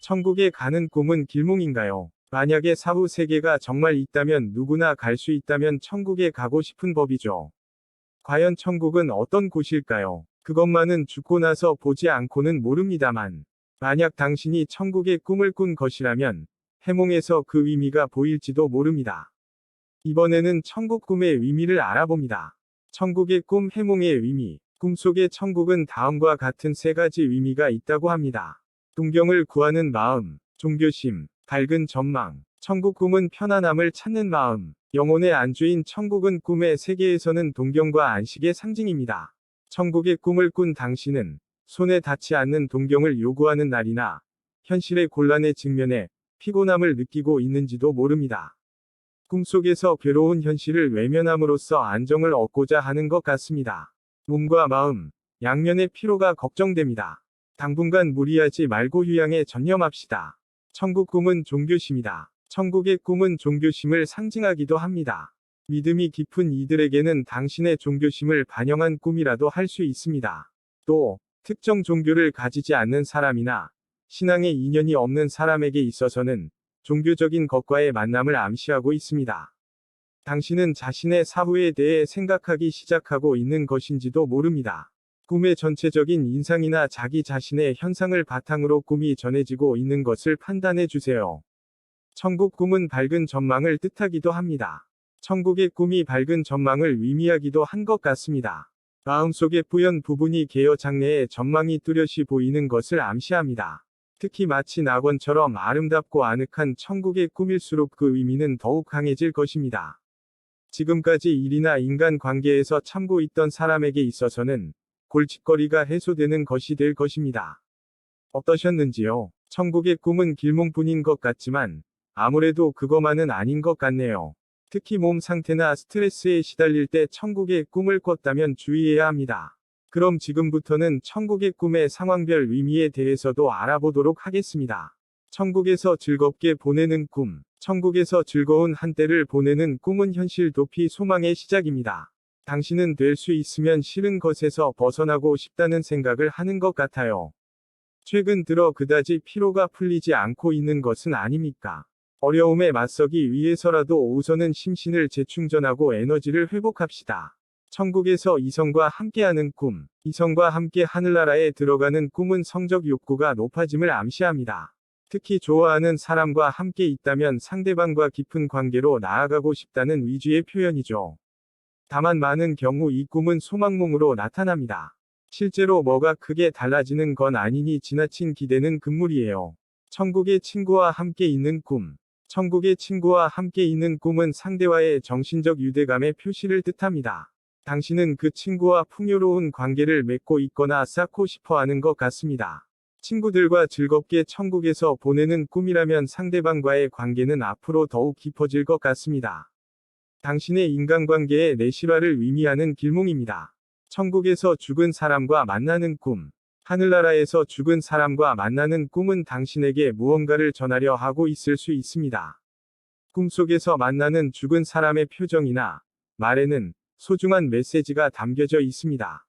천국에 가는 꿈은 길몽인가요? 만약에 사후 세계가 정말 있다면 누구나 갈 수 있다면 천국에 가고 싶은 법이죠. 과연 천국은 어떤 곳일까요? 그것만은 죽고 나서 보지 않고는 모릅니다만. 만약 당신이 천국의 꿈을 꾼 것이라면 해몽에서 그 의미가 보일지도 모릅니다. 이번에는 천국 꿈의 의미를 알아봅니다. 천국의 꿈 해몽의 의미. 꿈속의 천국은 다음과 같은 세 가지 의미가 있다고 합니다. 동경을 구하는 마음, 종교심, 밝은 전망. 천국 꿈은 편안함을 찾는 마음. 영혼의 안주인 천국은 꿈의 세계에서는 동경과 안식의 상징입니다. 천국의 꿈을 꾼 당신은 손에 닿지 않는 동경을 요구하는 날이나 현실의 곤란에 직면해 피곤함을 느끼고 있는지도 모릅니다. 꿈속에서 괴로운 현실을 외면함으로써 안정을 얻고자 하는 것 같습니다. 몸과 마음, 양면의 피로가 걱정됩니다. 당분간 무리하지 말고 휴양에 전념합시다. 천국 꿈은 종교심이다. 천국의 꿈은 종교심을 상징하기도 합니다. 믿음이 깊은 이들에게는 당신의 종교심을 반영한 꿈이라도 할 수 있습니다. 또, 특정 종교를 가지지 않는 사람이나 신앙에 인연이 없는 사람에게 있어서는 종교적인 것과의 만남을 암시하고 있습니다. 당신은 자신의 사후에 대해 생각하기 시작하고 있는 것인지도 모릅니다. 꿈의 전체적인 인상이나 자기 자신의 현상을 바탕으로 꿈이 전해지고 있는 것을 판단해 주세요. 천국 꿈은 밝은 전망을 뜻하기도 합니다. 천국의 꿈이 밝은 전망을 의미하기도 한 것 같습니다. 마음속의 뿌연 부분이 개어 장래의 전망이 뚜렷이 보이는 것을 암시합니다. 특히 마치 낙원처럼 아름답고 아늑한 천국의 꿈일수록 그 의미는 더욱 강해질 것입니다. 지금까지 일이나 인간 관계에서 참고 있던 사람에게 있어서는 골칫거리가 해소되는 것이 될 것입니다. 어떠셨는지요? 천국의 꿈은 길몽뿐인 것 같지만 아무래도 그것만은 아닌 것 같네요. 특히 몸 상태나 스트레스에 시달릴 때 천국의 꿈을 꿨다면 주의해야 합니다. 그럼 지금부터는 천국의 꿈의 상황별 의미에 대해서도 알아보도록 하겠습니다. 천국에서 즐겁게 보내는 꿈. 천국에서 즐거운 한때를 보내는 꿈은 현실 도피 소망의 시작입니다. 당신은 될 수 있으면 싫은 것에서 벗어나고 싶다는 생각을 하는 것 같아요. 최근 들어 그다지 피로가 풀리지 않고 있는 것은 아닙니까? 어려움에 맞서기 위해서라도 우선은 심신을 재충전하고 에너지를 회복합시다. 천국에서 이성과 함께하는 꿈. 이성과 함께 하늘나라에 들어가는 꿈은 성적 욕구가 높아짐을 암시합니다. 특히 좋아하는 사람과 함께 있다면 상대방과 깊은 관계로 나아가고 싶다는 의지의 표현이죠. 다만 많은 경우 이 꿈은 소망몽으로 나타납니다. 실제로 뭐가 크게 달라지는 건 아니니 지나친 기대는 금물이에요. 천국의 친구와 함께 있는 꿈. 천국의 친구와 함께 있는 꿈은 상대와의 정신적 유대감의 표시를 뜻합니다. 당신은 그 친구와 풍요로운 관계를 맺고 있거나 쌓고 싶어 하는 것 같습니다. 친구들과 즐겁게 천국에서 보내는 꿈이라면 상대방과의 관계는 앞으로 더욱 깊어질 것 같습니다. 당신의 인간관계의 내실화를 의미하는 길몽입니다. 천국에서 죽은 사람과 만나는 꿈. 하늘나라에서 죽은 사람과 만나는 꿈은 당신에게 무언가를 전하려 하고 있을 수 있습니다. 꿈속에서 만나는 죽은 사람의 표정이나 말에는 소중한 메시지가 담겨져 있습니다.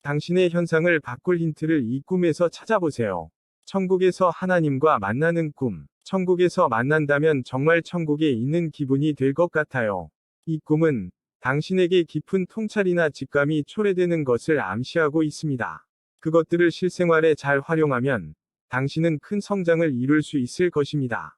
당신의 현상을 바꿀 힌트를 이 꿈에서 찾아보세요. 천국에서 하나님과 만나는 꿈. 천국에서 만난다면 정말 천국에 있는 기분이 될 것 같아요. 이 꿈은 당신에게 깊은 통찰이나 직감이 초래되는 것을 암시하고 있습니다. 그것들을 실생활에 잘 활용하면 당신은 큰 성장을 이룰 수 있을 것입니다.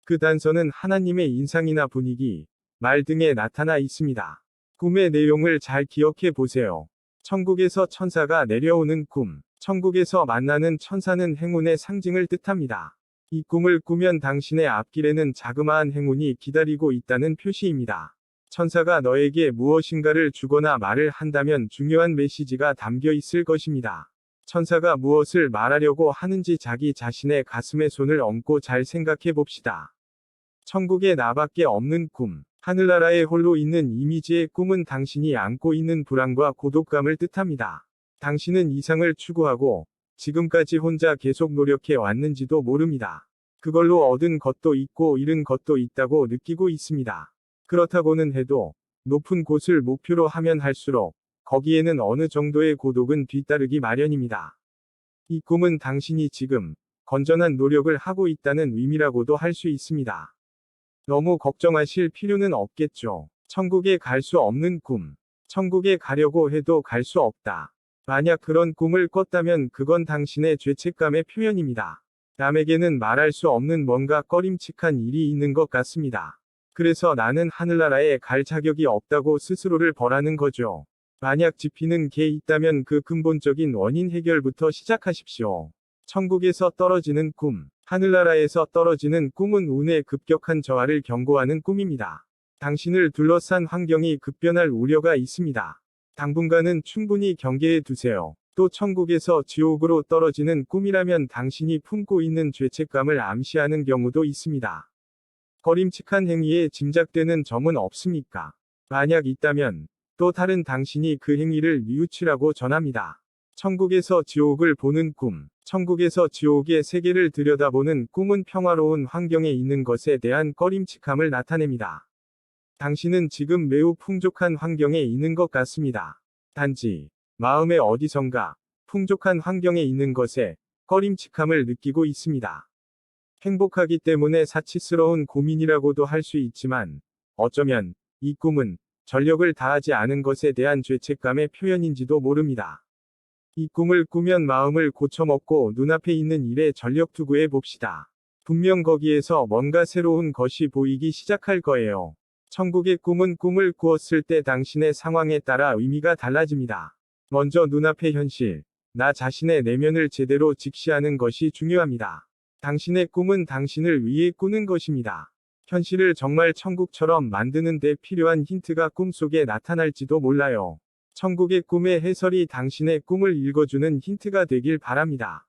그 단서는 하나님의 인상이나 분위기, 말 등에 나타나 있습니다. 꿈의 내용을 잘 기억해 보세요. 천국에서 천사가 내려오는 꿈. 천국에서 만나는 천사는 행운의 상징을 뜻합니다. 이 꿈을 꾸면 당신의 앞길에는 자그마한 행운이 기다리고 있다는 표시입니다. 천사가 너에게 무엇인가를 주거나 말을 한다면 중요한 메시지가 담겨 있을 것입니다. 천사가 무엇을 말하려고 하는지 자기 자신의 가슴에 손을 얹고 잘 생각해 봅시다. 천국에 나밖에 없는 꿈. 하늘나라에 홀로 있는 이미지의 꿈은 당신이 안고 있는 불안과 고독감을 뜻합니다. 당신은 이상을 추구하고 지금까지 혼자 계속 노력해 왔는지도 모릅니다. 그걸로 얻은 것도 있고 잃은 것도 있다고 느끼고 있습니다. 그렇다고는 해도 높은 곳을 목표로 하면 할수록 거기에는 어느 정도의 고독은 뒤따르기 마련입니다. 이 꿈은 당신이 지금 건전한 노력을 하고 있다는 의미라고도 할 수 있습니다. 너무 걱정하실 필요는 없겠죠. 천국에 갈 수 없는 꿈. 천국에 가려고 해도 갈 수 없다. 만약 그런 꿈을 꿨다면 그건 당신의 죄책감의 표현입니다. 남에게는 말할 수 없는 뭔가 꺼림칙한 일이 있는 것 같습니다. 그래서 나는 하늘나라에 갈 자격이 없다고 스스로를 벌하는 거죠. 만약 지피는 게 있다면 그 근본적인 원인 해결부터 시작하십시오. 천국에서 떨어지는 꿈. 하늘나라에서 떨어지는 꿈은 운의 급격한 저하를 경고하는 꿈입니다. 당신을 둘러싼 환경이 급변할 우려가 있습니다. 당분간은 충분히 경계해 두세요. 또 천국에서 지옥으로 떨어지는 꿈이라면 당신이 품고 있는 죄책감을 암시하는 경우도 있습니다. 꺼림칙한 행위에 짐작되는 점은 없습니까? 만약 있다면 또 다른 당신이 그 행위를 뉘우치라고 전합니다. 천국에서 지옥을 보는 꿈. 천국에서 지옥의 세계를 들여다보는 꿈은 평화로운 환경에 있는 것에 대한 꺼림칙함을 나타냅니다. 당신은 지금 매우 풍족한 환경에 있는 것 같습니다. 단지 마음의 어디선가 풍족한 환경에 있는 것에 꺼림칙함을 느끼고 있습니다. 행복하기 때문에 사치스러운 고민이라고도 할 수 있지만 어쩌면 이 꿈은 전력을 다하지 않은 것에 대한 죄책감의 표현인지도 모릅니다. 이 꿈을 꾸면 마음을 고쳐먹고 눈앞에 있는 일에 전력 투구해 봅시다. 분명 거기에서 뭔가 새로운 것이 보이기 시작할 거예요. 천국의 꿈은 꿈을 꾸었을 때 당신의 상황에 따라 의미가 달라집니다. 먼저 눈앞의 현실, 나 자신의 내면을 제대로 직시하는 것이 중요합니다. 당신의 꿈은 당신을 위해 꾸는 것입니다. 현실을 정말 천국처럼 만드는 데 필요한 힌트가 꿈속에 나타날지도 몰라요. 천국의 꿈의 해설이 당신의 꿈을 읽어주는 힌트가 되길 바랍니다.